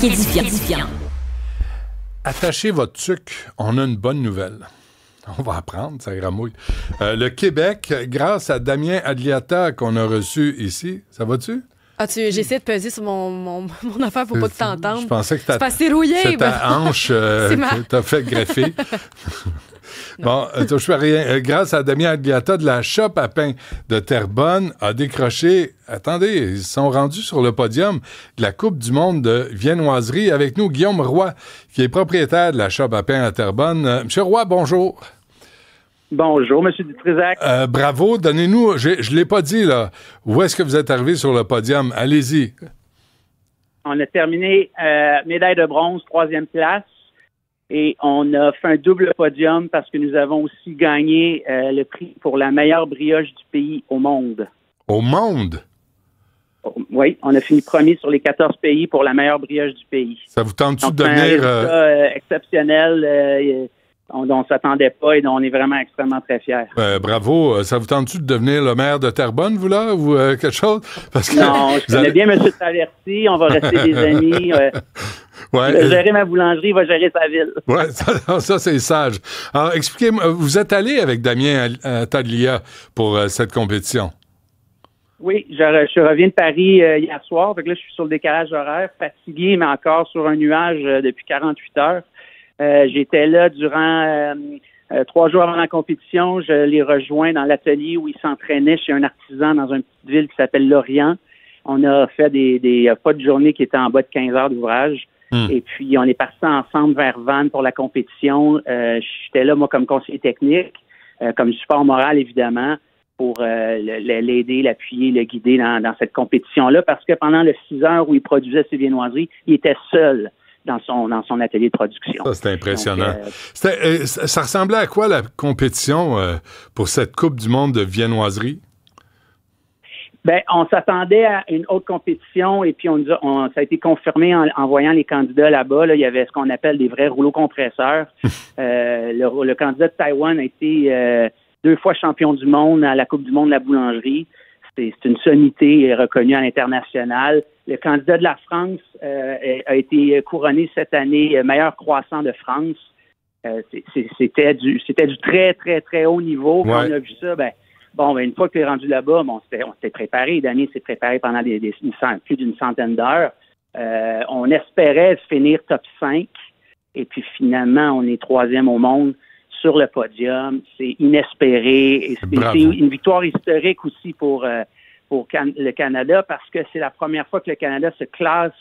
Édifiant. Attachez votre tuque, on a une bonne nouvelle. On va apprendre, ça gramouille. Le Québec, grâce à Damien Adliata qu'on a reçu ici, ça va-tu? J'essaie de peser sur mon affaire pour pas que tu t'entendes. Je pensais que c'est pas si rouillé. C'est ta hanche que t'as fait greffer. Bon, je fais rien. Grâce à Damien Adliata de la Shop à pain de Terrebonne, a décroché, attendez, ils sont rendus sur le podium de la Coupe du monde de viennoiserie. Avec nous, Guillaume Roy, qui est propriétaire de la Shop à pain à Terrebonne. Monsieur Roy, bonjour. Bonjour, M. Dutrisac. Bravo, donnez-nous, je ne l'ai pas dit, là, où est-ce que vous êtes arrivé sur le podium? Allez-y. On a terminé médaille de bronze, 3e place, et on a fait un double podium parce que nous avons aussi gagné le prix pour la meilleure brioche du pays au monde. Au monde? Oui, on a fini premier sur les 14 pays pour la meilleure brioche du pays. Ça vous tente-tu Donc, de devenir... un résultat exceptionnel, on ne s'attendait pas et dont on est vraiment extrêmement très fiers. Bravo. Ça vous tente-tu de devenir le maire de Terrebonne, vous, là, ou quelque chose? Parce que non, je connais bien M. Traversy. On va rester des amis. Ouais. Il va gérer ma boulangerie, il va gérer sa ville. Oui, ça c'est sage. Alors, expliquez-moi, vous êtes allé avec Damien Tadlia pour cette compétition? Oui, je reviens de Paris hier soir. Donc là, je suis sur le décalage horaire, fatigué, mais encore sur un nuage depuis 48 heures. J'étais là durant 3 jours avant la compétition. Je les rejoins dans l'atelier où ils s'entraînaient chez un artisan dans une petite ville qui s'appelle Lorient. On a fait des pas de journée qui étaient en bas de 15 heures d'ouvrage. Et puis, on est partis ensemble vers Vannes pour la compétition. J'étais là, moi, comme conseiller technique, comme support moral, évidemment, pour l'aider, l'appuyer, le guider dans cette compétition-là, parce que pendant les 6 heures où il produisait ses viennoiseries, il était seul dans son atelier de production. Ça, c'est impressionnant. Donc, ça ressemblait à quoi, la compétition pour cette Coupe du monde de viennoiserie? Ben, on s'attendait à une autre compétition et puis ça a été confirmé en voyant les candidats là-bas. Là, il y avait ce qu'on appelle des vrais rouleaux compresseurs. Le candidat de Taïwan a été 2 fois champion du monde à la Coupe du monde de la boulangerie. C'est une sommité reconnue à l'international. Le candidat de la France a été couronné cette année meilleur croissant de France. C'était du très, très, très haut niveau. Quand on a vu ça, une fois que tu es rendu là-bas, on s'était préparé. Damien s'est préparé pendant plus d'une centaine d'heures. On espérait finir top 5. Et puis finalement, on est 3e au monde sur le podium. C'est inespéré. Et c'est une victoire historique aussi pour le Canada parce que c'est la première fois que le Canada se classe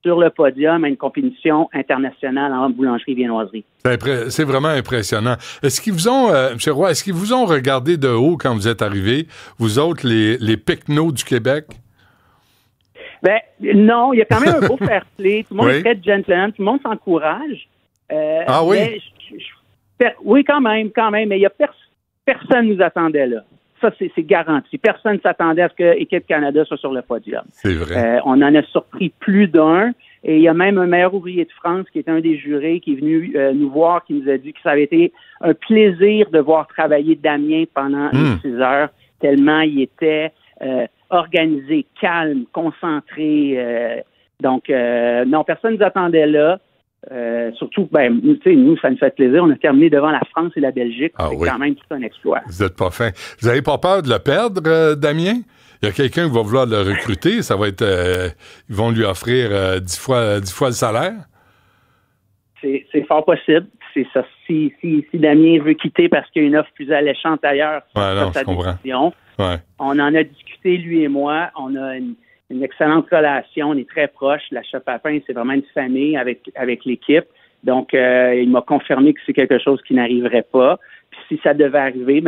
sur le podium à une compétition internationale en boulangerie et viennoiserie. C'est vraiment impressionnant. Est-ce qu'ils vous ont, M. Roy, regardé de haut quand vous êtes arrivés, vous autres, les pecnos du Québec? Ben non, il y a quand même un beau fair play. Tout le monde est très gentleman, tout le monde s'encourage. Oui? Oui, quand même, mais il y a personne nous attendait là. Ça, c'est garanti. Personne ne s'attendait à ce que l'équipe Canada soit sur le podium. C'est vrai. On en a surpris plus d'un. Et il y a même un meilleur ouvrier de France qui est un des jurés qui est venu nous voir, qui nous a dit que ça avait été un plaisir de voir travailler Damien pendant 6 heures, tellement il était organisé, calme, concentré. Donc, non, personne ne nous attendait là. Surtout, nous, ça nous fait plaisir. On a terminé devant la France et la Belgique. C'est quand même tout un exploit. Vous n'êtes pas fin. Vous n'avez pas peur de le perdre, Damien? Il y a quelqu'un qui va vouloir le recruter. Ça va être, ils vont lui offrir 10 fois le salaire? C'est fort possible. C'est ça. Si Damien veut quitter parce qu'il y a une offre plus alléchante ailleurs, c'est sa décision. On en a discuté, lui et moi. On a une excellente relation, on est très proches. La Shop à pain, c'est vraiment une famille avec l'équipe. Donc, il m'a confirmé que c'est quelque chose qui n'arriverait pas. Puis si ça devait arriver,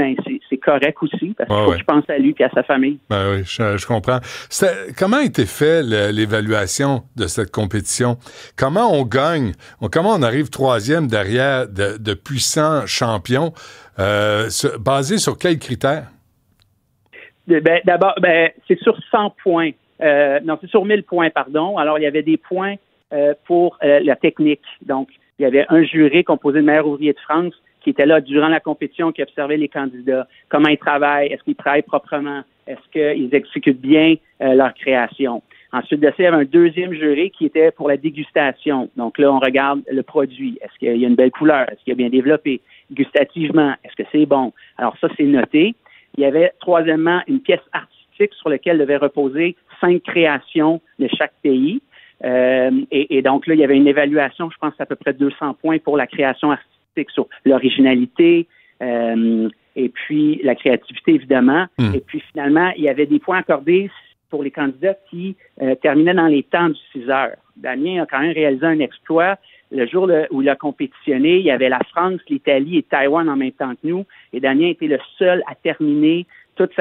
c'est correct aussi, parce qu'il faut que je pense à lui et à sa famille. Ben oui, je comprends. Comment a été fait l'évaluation de cette compétition? Comment on gagne? Comment on arrive 3e derrière de puissants champions? Basé sur quels critères? D'abord, c'est sur 100 points. C'est sur 1000 points, pardon. Alors, il y avait des points pour la technique. Donc, il y avait un jury composé de meilleurs ouvriers de France qui était là durant la compétition, qui observait les candidats, comment ils travaillent, est-ce qu'ils travaillent proprement, est-ce qu'ils exécutent bien leur création. Ensuite de ça, il y avait un deuxième jury qui était pour la dégustation. Donc là, on regarde le produit. Est-ce qu'il y a une belle couleur? Est-ce qu'il est bien développé? Gustativement, est-ce que c'est bon? Alors ça, c'est noté. Il y avait, troisièmement, une pièce artistique sur laquelle devait reposer 5 créations de chaque pays. Et donc là, il y avait une évaluation, je pense, à peu près 200 points pour la création artistique sur l'originalité, et puis la créativité, évidemment. Et puis finalement, il y avait des points accordés pour les candidats qui terminaient dans les temps du 6 heures. Damien a quand même réalisé un exploit. Le jour où il a compétitionné, il y avait la France, l'Italie et Taïwan en même temps que nous. Et Damien était le seul à terminer toutes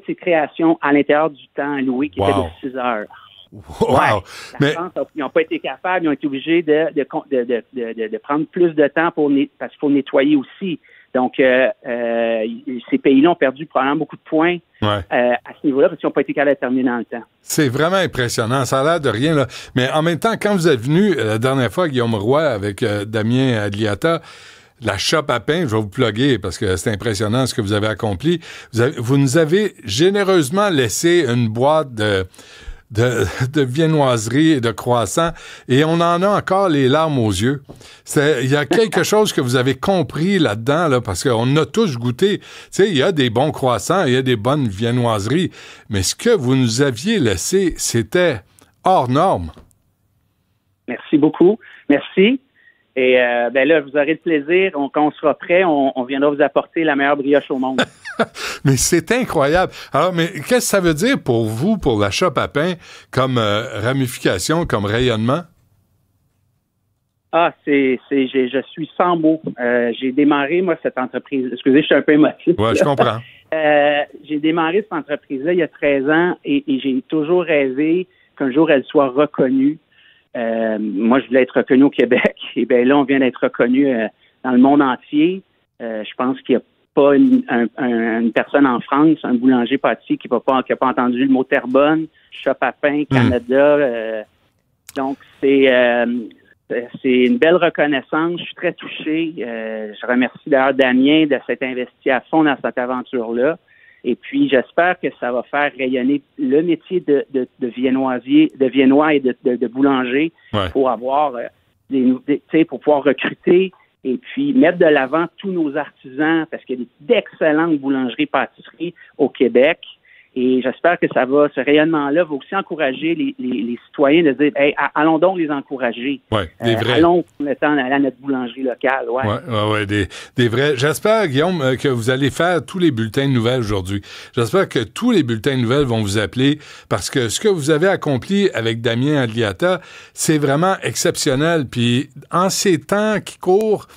ses créations à l'intérieur du temps alloué, qui était de 6 heures. Wow! Ouais. La France, ils n'ont pas été capables, ils ont été obligés de prendre plus de temps parce qu'il faut nettoyer aussi. Donc, ces pays-là ont perdu probablement beaucoup de points à ce niveau-là parce qu'ils n'ont pas été capables de terminer dans le temps. C'est vraiment impressionnant. Ça a l'air de rien, là. Mais en même temps, quand vous êtes venu la dernière fois, Guillaume Roy, avec Damien Adliata, la shop à pain, je vais vous plugger parce que c'est impressionnant ce que vous avez accompli. Vous nous avez généreusement laissé une boîte de viennoiserie et de croissants, et on en a encore les larmes aux yeux. Il y a quelque chose que vous avez compris là-dedans, là, parce qu'on a tous goûté. Tu sais, il y a des bons croissants, il y a des bonnes viennoiseries, mais ce que vous nous aviez laissé, c'était hors norme. Merci beaucoup. Merci. Et là, vous aurez le plaisir. Quand on sera prêt, on viendra vous apporter la meilleure brioche au monde. Mais c'est incroyable. Alors, mais qu'est-ce que ça veut dire pour vous, pour la shop à pain, comme ramification, comme rayonnement? Ah, je suis sans mots. J'ai démarré, moi, cette entreprise. Excusez, je suis un peu émotif. Oui, je comprends. J'ai démarré cette entreprise-là il y a 13 ans et j'ai toujours rêvé qu'un jour elle soit reconnue. Moi, je voulais être reconnu au Québec. Et bien là, on vient d'être reconnu dans le monde entier. Je pense qu'il n'y a pas une personne en France, un boulanger-pâtissier qui n'a pas entendu le mot Terrebonne, shop à pain, Canada. Donc, c'est une belle reconnaissance. Je suis très touché. Je remercie d'ailleurs Damien de s'être investi à fond dans cette aventure-là. Et puis, j'espère que ça va faire rayonner le métier de viennois et de boulanger pour avoir pour pouvoir recruter et puis mettre de l'avant tous nos artisans parce qu'il y a d'excellentes boulangeries-pâtisseries au Québec. Et j'espère que ce rayonnement-là va aussi encourager les citoyens de dire, hey, allons donc les encourager. Allons à notre boulangerie locale. Des vrais. J'espère, Guillaume, que vous allez faire tous les bulletins de nouvelles aujourd'hui. J'espère que tous les bulletins de nouvelles vont vous appeler parce que ce que vous avez accompli avec Damien Adliata, c'est vraiment exceptionnel. Puis en ces temps qui courent,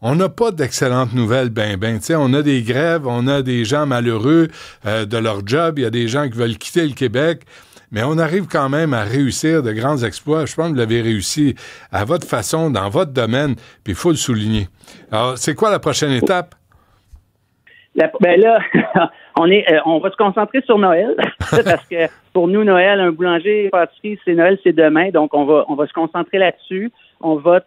on n'a pas d'excellentes nouvelles, tu sais, on a des grèves, on a des gens malheureux de leur job, il y a des gens qui veulent quitter le Québec, mais on arrive quand même à réussir de grands exploits. Je pense que vous l'avez réussi à votre façon, dans votre domaine, puis il faut le souligner. Alors, c'est quoi la prochaine étape? On va se concentrer sur Noël, parce que pour nous, Noël, un boulanger, pâtisserie, c'est Noël, c'est demain, donc on va se concentrer là-dessus. On va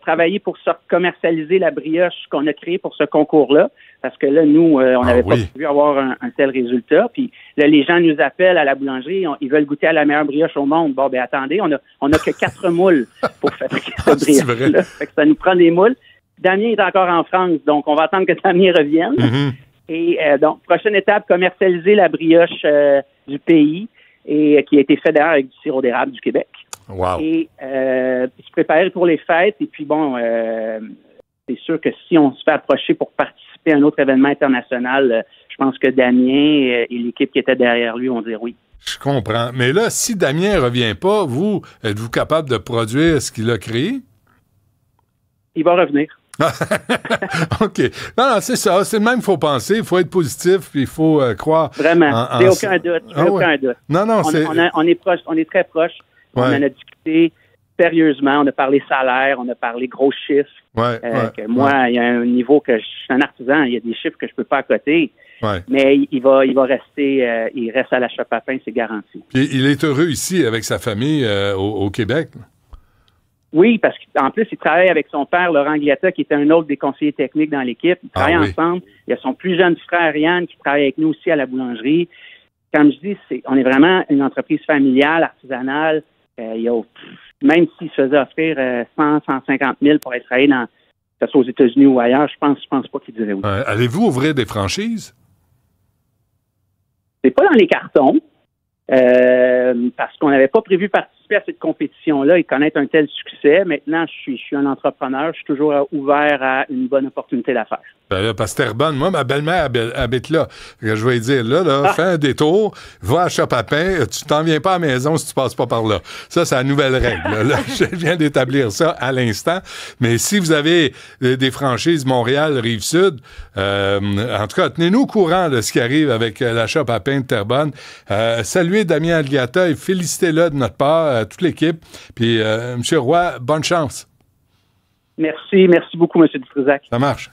travailler pour commercialiser la brioche qu'on a créée pour ce concours-là, parce que là, nous, on n'avait pas prévu avoir un tel résultat. Puis là, les gens nous appellent à la boulangerie, ils veulent goûter à la meilleure brioche au monde. Bon, ben attendez, on a que 4 moules pour fabriquer cette brioche-là. Fait que ça nous prend des moules. Damien est encore en France, donc on va attendre que Damien revienne. Mm-hmm. Et donc, prochaine étape, commercialiser la brioche du pays, et qui a été faite d'ailleurs avec du sirop d'érable du Québec. Wow. Et se préparer pour les fêtes. Et puis bon, c'est sûr que si on se fait approcher pour participer à un autre événement international, je pense que Damien et l'équipe qui était derrière lui vont dire oui. Je comprends. Mais là, si Damien ne revient pas, êtes-vous capable de produire ce qu'il a créé? Il va revenir. OK. Non, c'est ça. C'est le même qu'il faut penser. Il faut être positif, puis il faut croire. Vraiment. C'est aucun doute. Aucun doute. Non, on est proche. On est très proche. On en a discuté sérieusement. On a parlé salaire, on a parlé gros chiffres. Moi, il y a un niveau que je suis un artisan. Il y a des chiffres que je peux pas accoter. Ouais. Mais il va rester. Il reste à la shop à pain, c'est garanti. Puis il est heureux ici avec sa famille au Québec. Oui, parce qu'en plus, il travaille avec son père, Laurent Gliata, qui était un autre des conseillers techniques dans l'équipe. Ils travaillent ensemble. Il y a son plus jeune frère, Yann, qui travaille avec nous aussi à la boulangerie. comme je dis, on est vraiment une entreprise familiale, artisanale. Même s'ils se faisaient offrir 100, 150 000 pour être travaillé que ce soit aux États-Unis ou ailleurs, je pense pas qu'ils diraient oui. Allez-vous ouvrir des franchises? C'est pas dans les cartons, parce qu'on n'avait pas prévu participer à cette compétition-là et connaître un tel succès. Maintenant, je suis un entrepreneur, je suis toujours ouvert à une bonne opportunité d'affaires. Ben là, parce que Terrebonne, moi, ma belle-mère habite là. Je vais lui dire, là, fais un détour, va à Shop à pain, tu t'en viens pas à la maison si tu passes pas par là. Ça, c'est la nouvelle règle. Là, je viens d'établir ça à l'instant. Mais si vous avez des franchises Montréal, Rive-Sud, en tout cas, tenez-nous au courant de ce qui arrive avec la Shop à pain de Terrebonne. Saluez Damien Adliata et félicitez-le de notre part, toute l'équipe. Puis, M. Roy, bonne chance. Merci beaucoup, M. Dutrisac. Ça marche.